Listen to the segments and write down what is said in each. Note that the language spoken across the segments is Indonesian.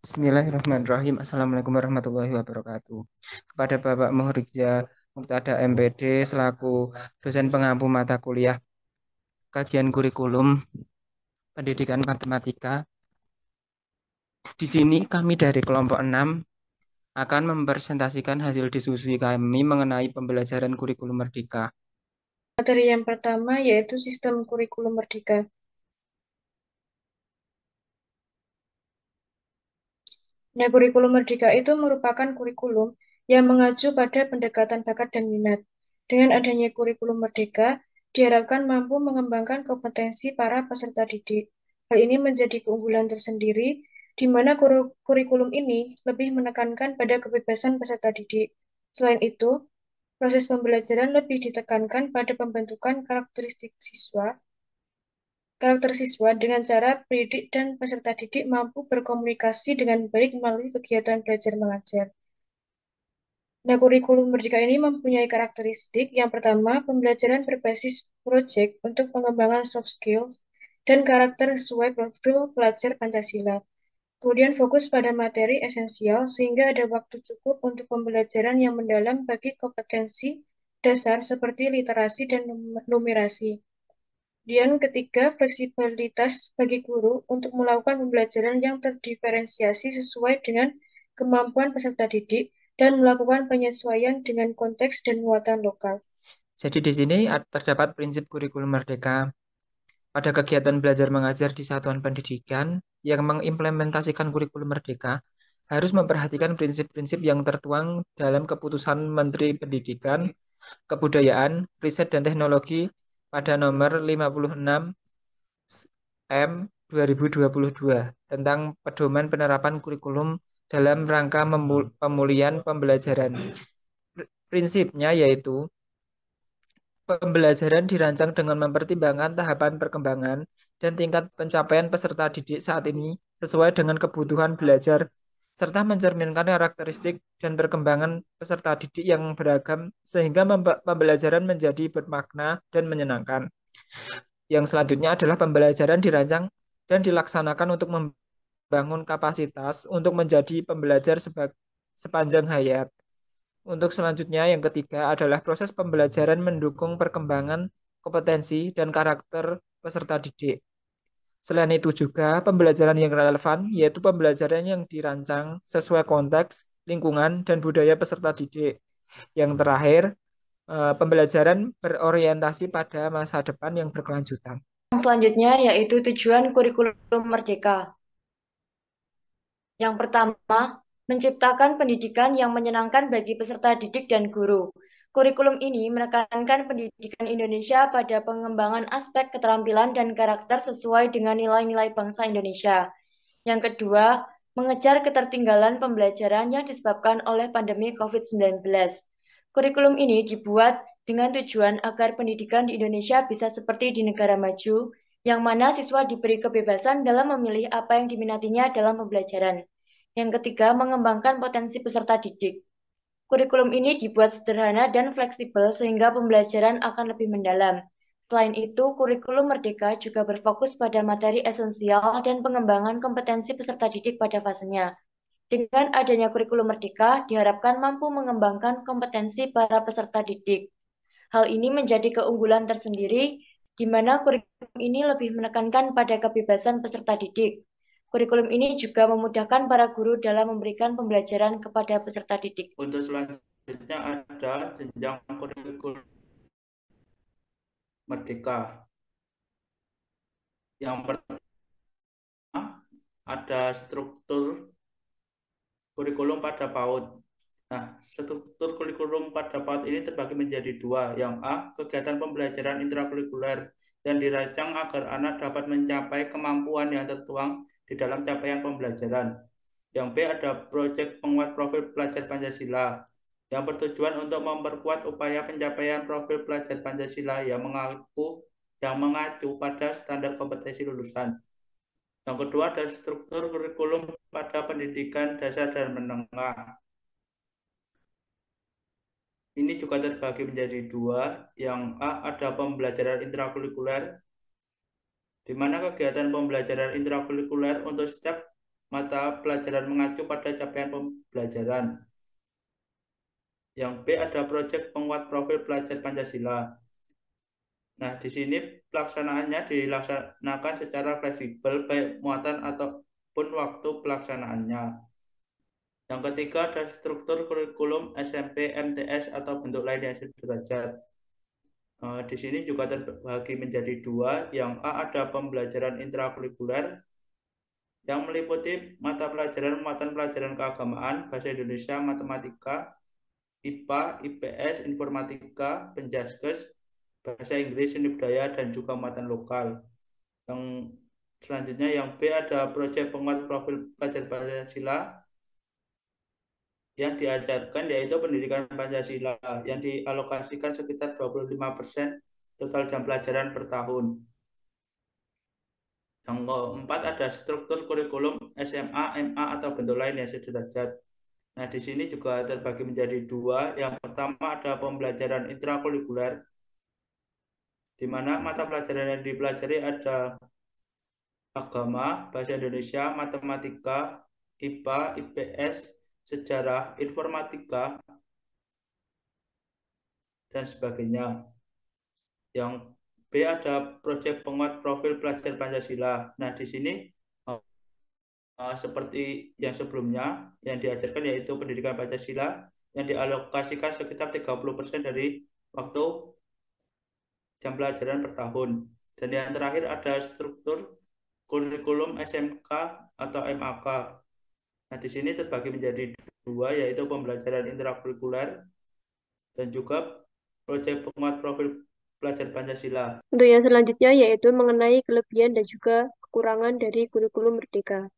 Bismillahirrahmanirrahim. Assalamualaikum warahmatullahi wabarakatuh. Kepada Bapak Muhrija Muktada MPD selaku dosen pengampu mata kuliah kajian kurikulum pendidikan matematika. Di sini kami dari kelompok 6 akan mempresentasikan hasil diskusi kami mengenai pembelajaran kurikulum merdeka. Materi yang pertama yaitu sistem kurikulum merdeka. Nah, kurikulum merdeka itu merupakan kurikulum yang mengacu pada pendekatan bakat dan minat. Dengan adanya kurikulum merdeka, diharapkan mampu mengembangkan kompetensi para peserta didik. Hal ini menjadi keunggulan tersendiri, di mana kurikulum ini lebih menekankan pada kebebasan peserta didik. Selain itu, proses pembelajaran lebih ditekankan pada pembentukan karakter siswa dengan cara pendidik dan peserta didik mampu berkomunikasi dengan baik melalui kegiatan belajar mengajar. Nah, kurikulum merdeka ini mempunyai karakteristik yang pertama, pembelajaran berbasis proyek untuk pengembangan soft skills dan karakter sesuai profil pelajar Pancasila. Kemudian fokus pada materi esensial sehingga ada waktu cukup untuk pembelajaran yang mendalam bagi kompetensi dasar seperti literasi dan numerasi. Kemudian ketiga, fleksibilitas bagi guru untuk melakukan pembelajaran yang terdiferensiasi sesuai dengan kemampuan peserta didik dan melakukan penyesuaian dengan konteks dan muatan lokal. Jadi di sini terdapat prinsip kurikulum merdeka pada kegiatan belajar mengajar di satuan pendidikan yang mengimplementasikan kurikulum merdeka harus memperhatikan prinsip-prinsip yang tertuang dalam keputusan Menteri Pendidikan, Kebudayaan, Riset dan Teknologi pada nomor 56 M 2022 tentang pedoman penerapan kurikulum dalam rangka pemulihan pembelajaran. Prinsipnya yaitu pembelajaran dirancang dengan mempertimbangkan tahapan perkembangan dan tingkat pencapaian peserta didik saat ini sesuai dengan kebutuhan belajar, serta mencerminkan karakteristik dan perkembangan peserta didik yang beragam sehingga pembelajaran menjadi bermakna dan menyenangkan. Yang selanjutnya adalah pembelajaran dirancang dan dilaksanakan untuk membangun kapasitas untuk menjadi pembelajar sepanjang hayat. Untuk selanjutnya, yang ketiga adalah proses pembelajaran mendukung perkembangan kompetensi dan karakter peserta didik. Selain itu juga pembelajaran yang relevan, yaitu pembelajaran yang dirancang sesuai konteks, lingkungan, dan budaya peserta didik. Yang terakhir, pembelajaran berorientasi pada masa depan yang berkelanjutan. Yang selanjutnya yaitu tujuan kurikulum merdeka. Yang pertama, menciptakan pendidikan yang menyenangkan bagi peserta didik dan guru. Kurikulum ini menekankan pendidikan Indonesia pada pengembangan aspek keterampilan dan karakter sesuai dengan nilai-nilai bangsa Indonesia. Yang kedua, mengejar ketertinggalan pembelajaran yang disebabkan oleh pandemi COVID-19. Kurikulum ini dibuat dengan tujuan agar pendidikan di Indonesia bisa seperti di negara maju, yang mana siswa diberi kebebasan dalam memilih apa yang diminatinya dalam pembelajaran. Yang ketiga, mengembangkan potensi peserta didik. Kurikulum ini dibuat sederhana dan fleksibel sehingga pembelajaran akan lebih mendalam. Selain itu, kurikulum merdeka juga berfokus pada materi esensial dan pengembangan kompetensi peserta didik pada fasenya. Dengan adanya kurikulum merdeka, diharapkan mampu mengembangkan kompetensi para peserta didik. Hal ini menjadi keunggulan tersendiri, di mana kurikulum ini lebih menekankan pada kebebasan peserta didik. Kurikulum ini juga memudahkan para guru dalam memberikan pembelajaran kepada peserta didik. Untuk selanjutnya ada jenjang kurikulum merdeka. Yang pertama ada struktur kurikulum pada PAUD. Nah, struktur kurikulum pada PAUD ini terbagi menjadi dua. Yang A, kegiatan pembelajaran intrakurikuler yang dirancang agar anak dapat mencapai kemampuan yang tertuang di dalam capaian pembelajaran. Yang B, ada proyek penguat profil pelajar Pancasila yang bertujuan untuk memperkuat upaya pencapaian profil pelajar Pancasila yang mengacu pada standar kompetensi lulusan. Yang kedua ada struktur kurikulum pada pendidikan dasar dan menengah. Ini juga terbagi menjadi dua. Yang A ada pembelajaran intrakurikuler, di mana kegiatan pembelajaran intrakurikuler untuk setiap mata pelajaran mengacu pada capaian pembelajaran. Yang B ada proyek penguat profil pelajar Pancasila. Nah, di sini pelaksanaannya dilaksanakan secara fleksibel, baik muatan ataupun waktu pelaksanaannya. Yang ketiga ada struktur kurikulum SMP, MTS, atau bentuk lain yang sederajat. Di sini juga terbagi menjadi dua. Yang A ada pembelajaran intrakurikuler yang meliputi mata pelajaran muatan pelajaran keagamaan, bahasa Indonesia, matematika, IPA, IPS, informatika, penjaskes, bahasa Inggris, seni budaya, dan juga muatan lokal. Yang selanjutnya yang B ada proyek penguat profil pelajar Pancasila yang diajarkan yaitu pendidikan Pancasila yang dialokasikan sekitar 25% total jam pelajaran per tahun. Yang keempat ada struktur kurikulum SMA, MA, atau bentuk lain yang sederajat. Nah, di sini juga terbagi menjadi dua. Yang pertama ada pembelajaran intrakurikuler, di mana mata pelajaran yang dipelajari ada agama, bahasa Indonesia, matematika, IPA, IPS, sejarah, informatika, dan sebagainya. Yang B ada proyek penguat profil pelajar Pancasila. Nah, di sini seperti yang sebelumnya yang diajarkan yaitu pendidikan Pancasila yang dialokasikan sekitar 30% dari waktu jam pelajaran per tahun. Dan yang terakhir ada struktur kurikulum SMK atau MAK. Nah, di sini terbagi menjadi dua, yaitu pembelajaran intrakurikuler dan juga proyek penguat profil pelajar Pancasila. Untuk yang selanjutnya yaitu mengenai kelebihan dan juga kekurangan dari kurikulum Merdeka.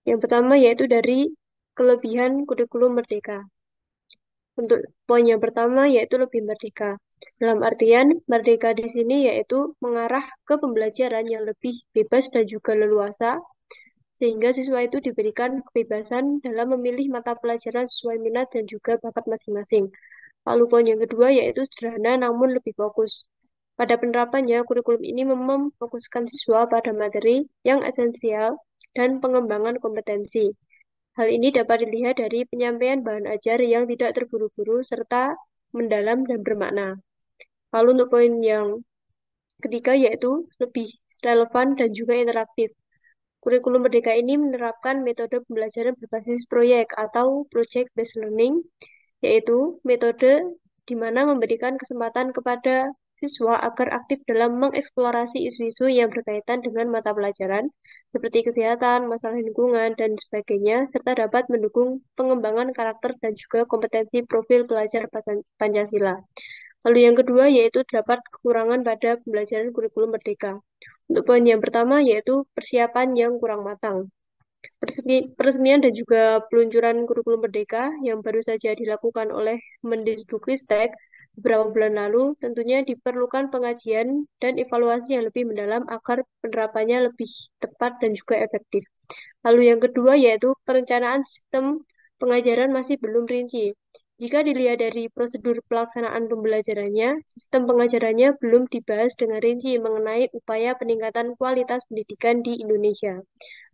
Yang pertama yaitu dari kelebihan kurikulum Merdeka. Untuk poin yang pertama yaitu lebih merdeka. Dalam artian merdeka di sini yaitu mengarah ke pembelajaran yang lebih bebas dan juga leluasa, sehingga siswa itu diberikan kebebasan dalam memilih mata pelajaran sesuai minat dan juga bakat masing-masing. Lalu poin yang kedua yaitu sederhana namun lebih fokus. Pada penerapannya, kurikulum ini memfokuskan siswa pada materi yang esensial dan pengembangan kompetensi. Hal ini dapat dilihat dari penyampaian bahan ajar yang tidak terburu-buru serta mendalam dan bermakna. Lalu untuk poin yang ketiga yaitu lebih relevan dan juga interaktif. Kurikulum Merdeka ini menerapkan metode pembelajaran berbasis proyek atau project-based learning, yaitu metode di mana memberikan kesempatan kepada siswa agar aktif dalam mengeksplorasi isu-isu yang berkaitan dengan mata pelajaran, seperti kesehatan, masalah lingkungan, dan sebagainya, serta dapat mendukung pengembangan karakter dan juga kompetensi profil pelajar Pancasila. Lalu yang kedua yaitu terdapat kekurangan pada pembelajaran kurikulum Merdeka. Untuk poin yang pertama yaitu persiapan yang kurang matang. Peresmian dan juga peluncuran kurikulum Merdeka yang baru saja dilakukan oleh Mendikbudristek beberapa bulan lalu tentunya diperlukan pengajian dan evaluasi yang lebih mendalam agar penerapannya lebih tepat dan juga efektif. Lalu yang kedua yaitu perencanaan sistem pengajaran masih belum rinci. Jika dilihat dari prosedur pelaksanaan pembelajarannya, sistem pengajarannya belum dibahas dengan rinci mengenai upaya peningkatan kualitas pendidikan di Indonesia.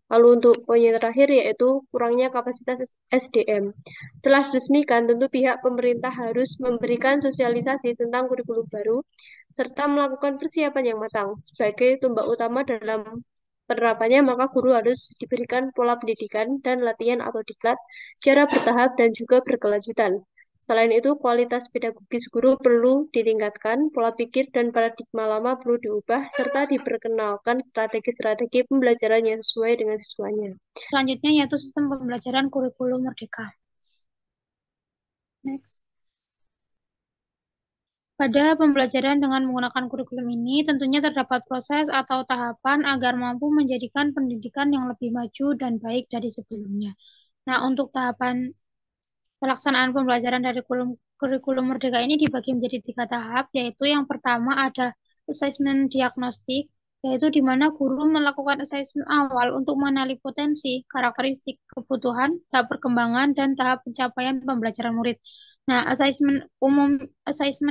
Lalu untuk poin yang terakhir yaitu kurangnya kapasitas SDM. Setelah diresmikan, tentu pihak pemerintah harus memberikan sosialisasi tentang kurikulum baru, serta melakukan persiapan yang matang. Sebagai tumbak utama dalam penerapannya, maka guru harus diberikan pola pendidikan dan latihan atau diklat secara bertahap dan juga berkelanjutan. Selain itu, kualitas pedagogis guru perlu ditingkatkan, pola pikir dan paradigma lama perlu diubah, serta diperkenalkan strategi-strategi pembelajaran yang sesuai dengan siswanya. Selanjutnya yaitu sistem pembelajaran kurikulum Merdeka. Next. Pada pembelajaran dengan menggunakan kurikulum ini, tentunya terdapat proses atau tahapan agar mampu menjadikan pendidikan yang lebih maju dan baik dari sebelumnya. Nah, untuk tahapan pelaksanaan pembelajaran dari kurikulum Merdeka ini dibagi menjadi 3 tahap, yaitu yang pertama ada assessment diagnostik, yaitu di mana guru melakukan assessment awal untuk mengenali potensi, karakteristik, kebutuhan, tahap perkembangan, dan tahap pencapaian pembelajaran murid. Nah, assessment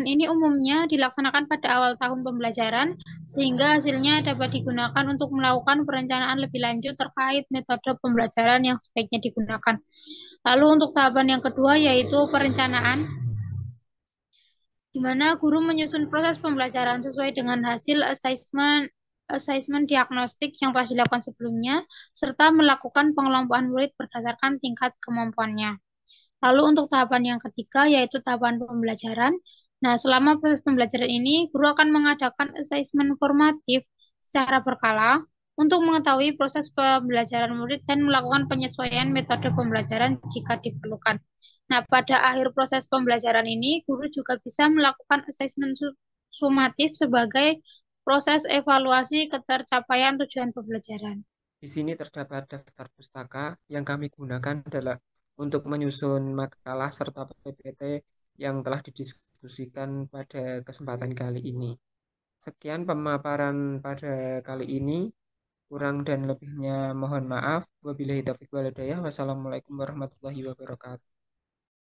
ini umumnya dilaksanakan pada awal tahun pembelajaran sehingga hasilnya dapat digunakan untuk melakukan perencanaan lebih lanjut terkait metode pembelajaran yang sebaiknya digunakan. Lalu untuk tahapan yang kedua yaitu perencanaan, di mana guru menyusun proses pembelajaran sesuai dengan hasil assessment diagnostik yang telah dilakukan sebelumnya, serta melakukan pengelompokan murid berdasarkan tingkat kemampuannya. Lalu untuk tahapan yang ketiga yaitu tahapan pembelajaran. Nah, selama proses pembelajaran ini, guru akan mengadakan assessment formatif secara berkala untuk mengetahui proses pembelajaran murid dan melakukan penyesuaian metode pembelajaran jika diperlukan. Nah, pada akhir proses pembelajaran ini, guru juga bisa melakukan assessment sumatif sebagai proses evaluasi ketercapaian tujuan pembelajaran. Di sini terdapat daftar pustaka yang kami gunakan adalah untuk menyusun makalah serta PPT yang telah didiskusikan pada kesempatan kali ini. Sekian pemaparan pada kali ini. Kurang dan lebihnya mohon maaf. Wabillahi taufiq wal hidayah. Wassalamualaikum warahmatullahi wabarakatuh.